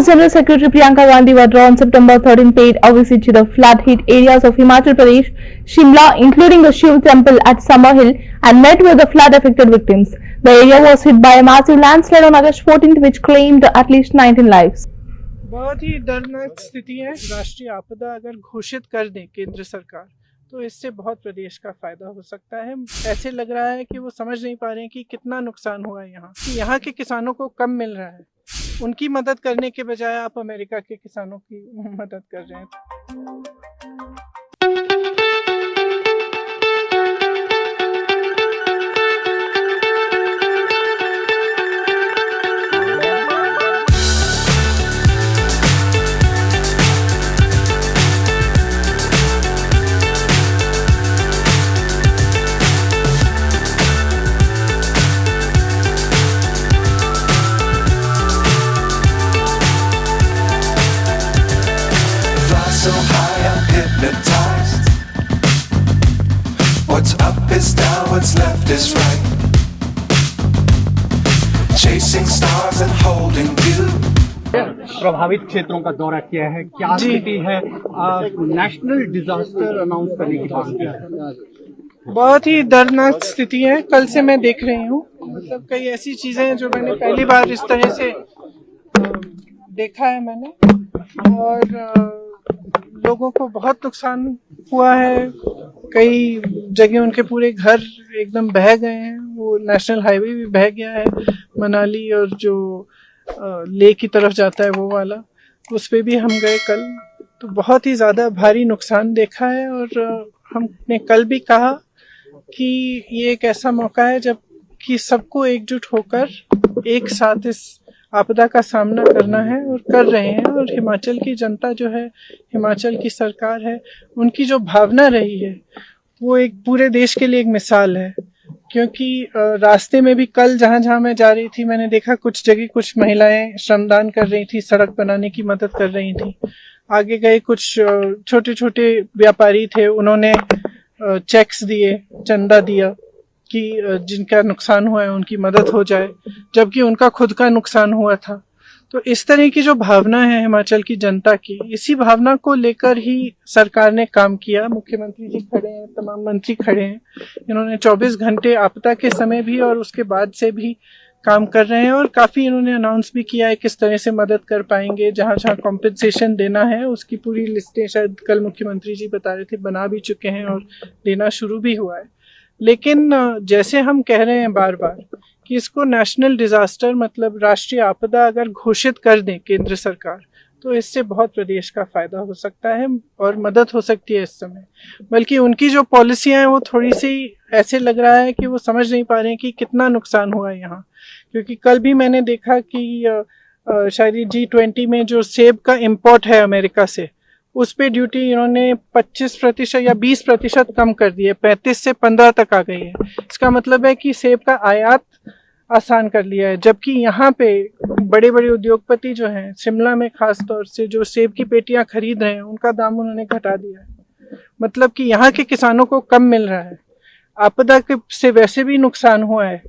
House General Secretary Priyanka Gandhi Vadra on September 13 paid a visit to the flood-hit areas of Himachal Pradesh, Shimla, including the Shiv Temple at Summerhill, and met with the flood-affected victims. The area was hit by a massive landslide on August 14th, which claimed at least 19 lives. बहुत ही दर्दनाक स्थिति है। राष्ट्रीय आपदा अगर घोषित कर दे केंद्र सरकार तो इससे बहुत प्रदेश का फायदा हो सकता है। ऐसे लग रहा है कि वो समझ नहीं पा रहे हैं कि कितना नुकसान हुआ है यहाँ के किसानों को कम मिल रहा है। उनकी मदद करने के बजाय आप अमेरिका के किसानों की मदद कर रहे हैं। So high I'm hypnotized. What's up is down, what's left is right. Chasing stars and holding you. प्रभावित क्षेत्रों का दौरा किया है, क्या स्थिति है? नेशनल डिजास्टर अनाउंस करने की बात किया है। बहुत ही दर्दनाक स्थिति है। कल से मैं देख रही हूँ, मतलब कई ऐसी चीजें हैं जो मैंने पहली बार इस तरह से देखा है मैंने, और लोगों को बहुत नुकसान हुआ है। कई जगह उनके पूरे घर एकदम बह गए हैं। वो नेशनल हाईवे भी बह गया है, मनाली और जो लेह की तरफ जाता है वो वाला, उस पे भी हम गए कल। तो बहुत ही ज़्यादा भारी नुकसान देखा है, और हमने कल भी कहा कि ये एक ऐसा मौका है जब कि सबको एकजुट होकर एक साथ इस आपदा का सामना करना है, और कर रहे हैं। और हिमाचल की जनता जो है, हिमाचल की सरकार है, उनकी जो भावना रही है वो एक पूरे देश के लिए एक मिसाल है। क्योंकि रास्ते में भी कल जहाँ मैं जा रही थी, मैंने देखा कुछ जगह कुछ महिलाएं श्रमदान कर रही थी, सड़क बनाने की मदद कर रही थी। आगे गए कुछ छोटे छोटे व्यापारी थे, उन्होंने चेक्स दिए, चंदा दिया कि जिनका नुकसान हुआ है उनकी मदद हो जाए, जबकि उनका खुद का नुकसान हुआ था। तो इस तरह की जो भावना है हिमाचल की जनता की, इसी भावना को लेकर ही सरकार ने काम किया। मुख्यमंत्री जी खड़े हैं, तमाम मंत्री खड़े हैं। इन्होंने 24 घंटे आपदा के समय भी और उसके बाद से भी काम कर रहे हैं, और काफ़ी इन्होंने अनाउंस भी किया है किस तरह से मदद कर पाएंगे। जहाँ जहाँ कॉम्पेंसेशन देना है उसकी पूरी लिस्टें शायद कल मुख्यमंत्री जी बता रहे थे बना भी चुके हैं, और देना शुरू भी हुआ है। लेकिन जैसे हम कह रहे हैं बार बार कि इसको नेशनल डिजास्टर मतलब राष्ट्रीय आपदा अगर घोषित कर दें केंद्र सरकार, तो इससे बहुत प्रदेश का फायदा हो सकता है और मदद हो सकती है इस समय। बल्कि उनकी जो पॉलिसियां हैं वो थोड़ी सी ऐसे लग रहा है कि वो समझ नहीं पा रहे हैं कि कितना नुकसान हुआ है यहाँ। क्योंकि कल भी मैंने देखा कि शायद G20 में जो सेब का इम्पोर्ट है अमेरिका से, उस पे ड्यूटी इन्होंने 25% या 20% कम कर दी है, 35 से 15 तक आ गई है। इसका मतलब है कि सेब का आयात आसान कर लिया है। जबकि यहाँ पे बड़े बड़े उद्योगपति जो हैं, शिमला में खास तौर से जो सेब की पेटियां खरीद रहे हैं, उनका दाम उन्होंने घटा दिया है। मतलब कि यहाँ के किसानों को कम मिल रहा है। आपदा से वैसे भी नुकसान हुआ है,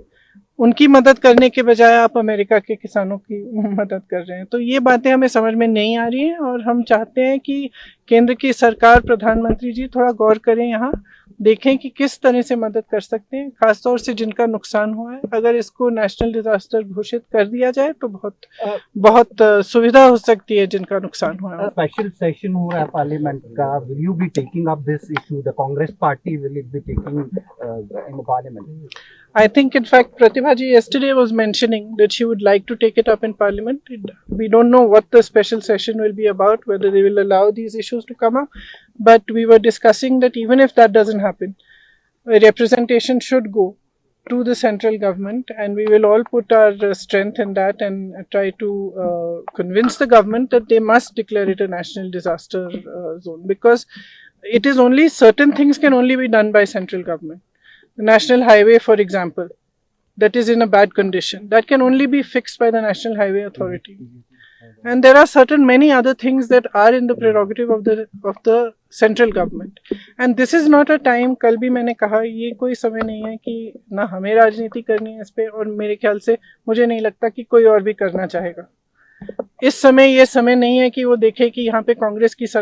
उनकी मदद करने के बजाय आप अमेरिका के किसानों की मदद कर रहे हैं। तो ये बातें हमें समझ में नहीं आ रही हैं, और हम चाहते हैं कि केंद्र की सरकार, प्रधानमंत्री जी थोड़ा गौर करें, यहाँ देखें कि किस तरह से मदद कर सकते हैं, खासतौर से जिनका नुकसान हुआ है। अगर इसको नेशनल डिजास्टर घोषित कर दिया जाए तो बहुत सुविधा हो सकती है जिनका नुकसान हुआ है। स्पेशल सेशन हो रहा है पार्लियामेंट का, will you be taking up this issue? The Congress party will it be taking in the parliament? I think, in fact, Pratibha ji yesterday was mentioning that she would like to take it up in Parliament. We don't know what the special session will be about, whether they will allow these issues to come up. But we were discussing that even if that doesn't happen, a representation should go to the central government, and we will all put our strength in that and try to convince the government that they must declare it a national disaster zone, because it is only certain things can only be done by central government. The national highway, for example, that is in a bad condition, that can only be fixed by the National Highway Authority. And there are certain many other things that are in the prerogative of the central government. And this is not a time, कल भी मैंने कहा, ये कोई समय नहीं है कि ना हमें राजनीति करनी है इस पे, और मेरे ख्याल से मुझे नहीं लगता कि कोई और भी करना चाहेगा। इस समय ये समय नहीं है कि वो देखे कि यहाँ पे कांग्रेस की सरकार